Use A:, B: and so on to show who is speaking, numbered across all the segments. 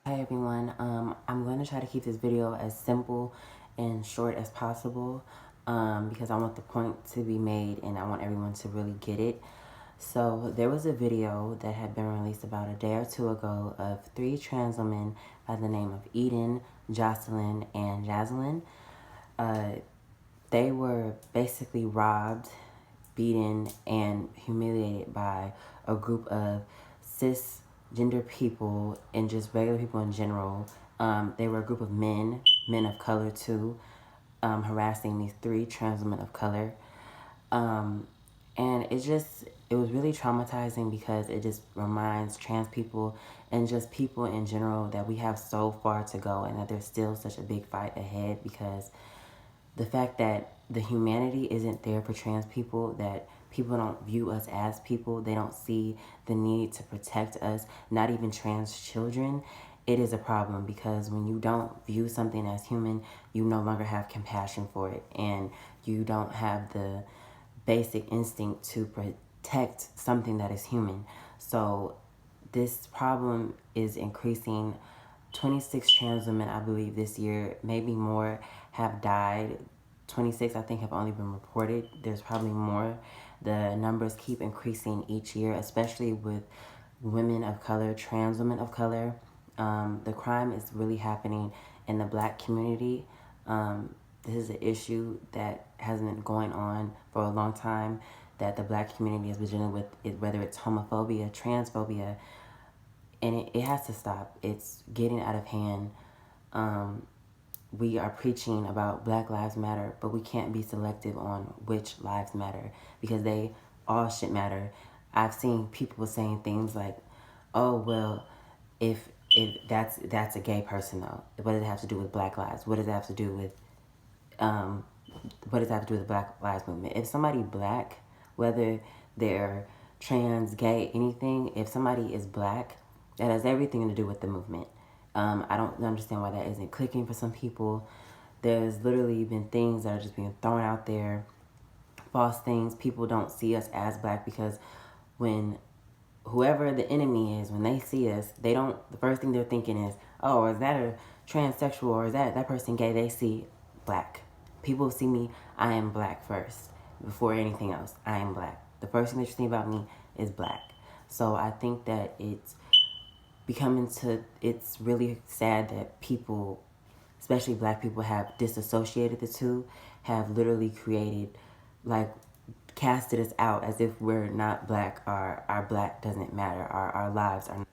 A: Hi everyone, I'm going to try to keep this video as simple and short as possible because I want the point to be made and I want everyone to really get it. So there was a video that had been released about a day or two ago of three trans women by the name of Eden, Jocelyn, and Jaslene. They were basically robbed, beaten, and humiliated by a group of cisgender people and just regular people in general. They were a group of men of color too, harassing these three trans women of color. Um, and it was really traumatizing because it just reminds trans people and just people in general that we have so far to go and that there's still such a big fight ahead, because the fact that the humanity isn't there for trans people, that people don't view us as people, they don't see the need to protect us, not even trans children, it is a problem, because when you don't view something as human, you no longer have compassion for it, and you don't have the basic instinct to protect something that is human. So this problem is increasing. 26 trans women, I believe, this year, maybe more, have died. 26, I think, have only been reported. There's probably more. The numbers keep increasing each year, especially with women of color, trans women of color. The crime is really happening in the black community. This is an issue that has been going on for a long time, that the black community has been dealing with, whether it's homophobia, transphobia, and it has to stop. It's getting out of hand. We are preaching about Black Lives Matter, but we can't be selective on which lives matter, because they all should matter. I've seen people saying things like, "Oh well, if that's a gay person though, what does it have to do with Black lives? What does it have to do with um, what does that have to do with the Black Lives Movement?" If somebody black, whether they're trans, gay, anything, if somebody is black, that has everything to do with the movement. I don't understand why that isn't clicking for some people. There's literally been things that are just being thrown out there, false things. People don't see us as black because when whoever the enemy is, when they see us, they don't, the first thing they're thinking is, "Oh, is that a transsexual, or is that person gay?" They see black. People see me, I am black first. Before anything else, I am black. The first thing that you think about me is black. So I think that it's really sad that people, especially black people, have disassociated the two, have literally created, like, casted us out as if we're not black, our black doesn't matter, our lives are not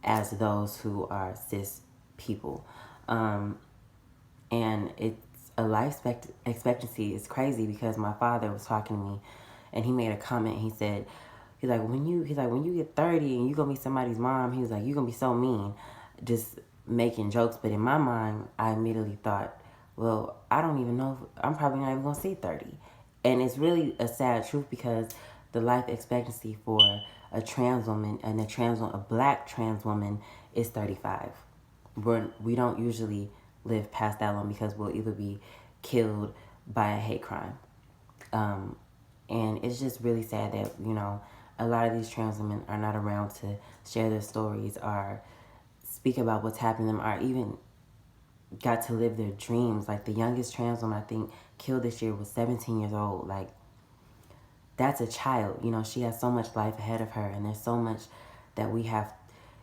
A: as those who are cis people. Um, and it's a life expectancy is crazy, because my father was talking to me and he made a comment. He's like, when you get 30 and you gonna be somebody's mom, he was like, you're gonna be so mean, just making jokes. But in my mind, I immediately thought, well, I don't even know if I'm probably not even gonna see 30. And it's really a sad truth, because the life expectancy for a trans woman, and a black trans woman, is 35. We don't usually live past that long, because we'll either be killed by a hate crime. Um, and it's just really sad that, a lot of these trans women are not around to share their stories or speak about what's happening to them, or even got to live their dreams. Like, the youngest trans woman I think killed this year was 17 years old. Like, that's a child. She has so much life ahead of her, and there's so much that we have.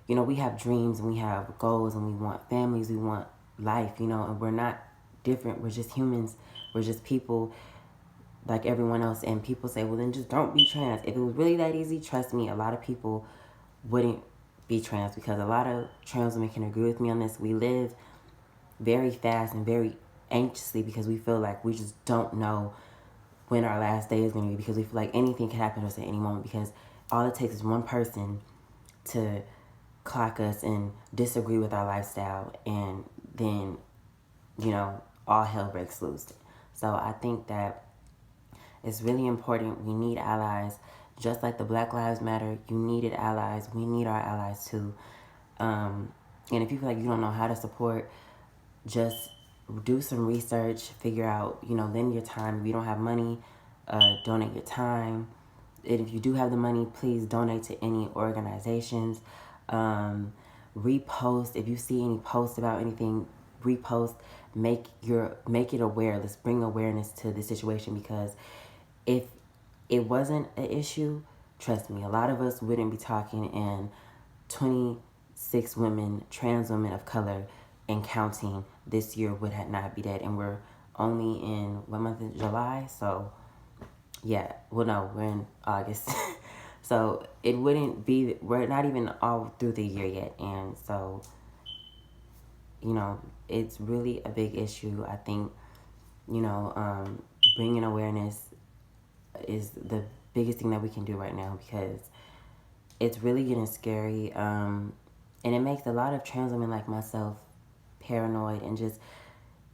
A: We have dreams and we have goals and we want families, we want life, and we're not different. We're just humans. We're just people like everyone else. And people say, well, then just don't be trans. If it was really that easy, trust me, a lot of people wouldn't be trans, because a lot of trans women can agree with me on this. We live very fast and very anxiously, because we feel like we just don't know when our last day is going to be, because we feel like anything can happen to us at any moment, because all it takes is one person to clock us and disagree with our lifestyle, and then, all hell breaks loose. So I think that it's really important. We need allies. Just like the Black Lives Matter, you needed allies. We need our allies too. And if you feel like you don't know how to support, just do some research, figure out, lend your time. If you don't have money, donate your time. And if you do have the money, please donate to any organizations. repost. If you see any posts about anything, repost. Make it aware. Let's bring awareness to the situation, because if it wasn't an issue, trust me, a lot of us wouldn't be talking, and 26 women, trans women of color and counting this year would not be dead. And we're only in, what month is July? So yeah, well, no, we're in August. So it wouldn't be, we're not even all through the year yet. And so, you know, it's really a big issue. I think, you know, bringing awareness is the biggest thing that we can do right now, because it's really getting scary. And it makes a lot of trans women like myself paranoid, and just,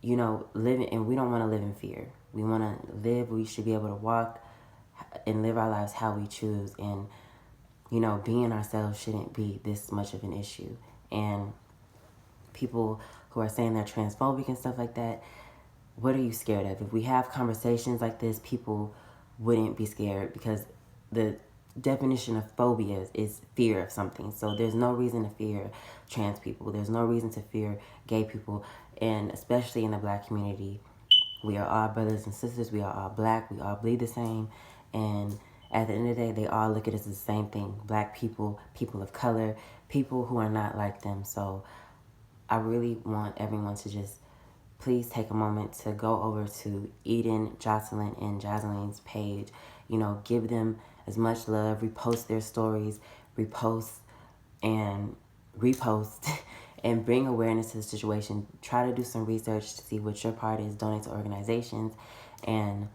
A: you know, living, and we don't want to live in fear. We want to live, we should be able to walk and live our lives how we choose. And, you know, being ourselves shouldn't be this much of an issue. And people who are saying they're transphobic and stuff like that, what are you scared of? If we have conversations like this, people wouldn't be scared, because the definition of phobia is fear of something. So there's no reason to fear trans people. There's no reason to fear gay people. And especially in the black community, we are all brothers and sisters. We are all black. We all bleed the same. And at the end of the day, they all look at us as the same thing. Black people, people of color, people who are not like them. So I really want everyone to just please take a moment to go over to Eden, Joslyn, and Jaslene's page. You know, give them as much love, repost their stories, repost and repost, and bring awareness to the situation. Try to do some research to see what your part is, donate to organizations, and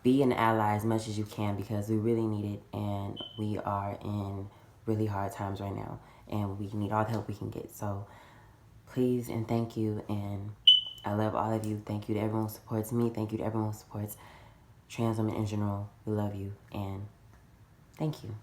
A: be an ally as much as you can, because we really need it, and we are in really hard times right now, and we need all the help we can get. So please and thank you, and I love all of you. Thank you to everyone who supports me. Thank you to everyone who supports trans women in general. We love you, and thank you.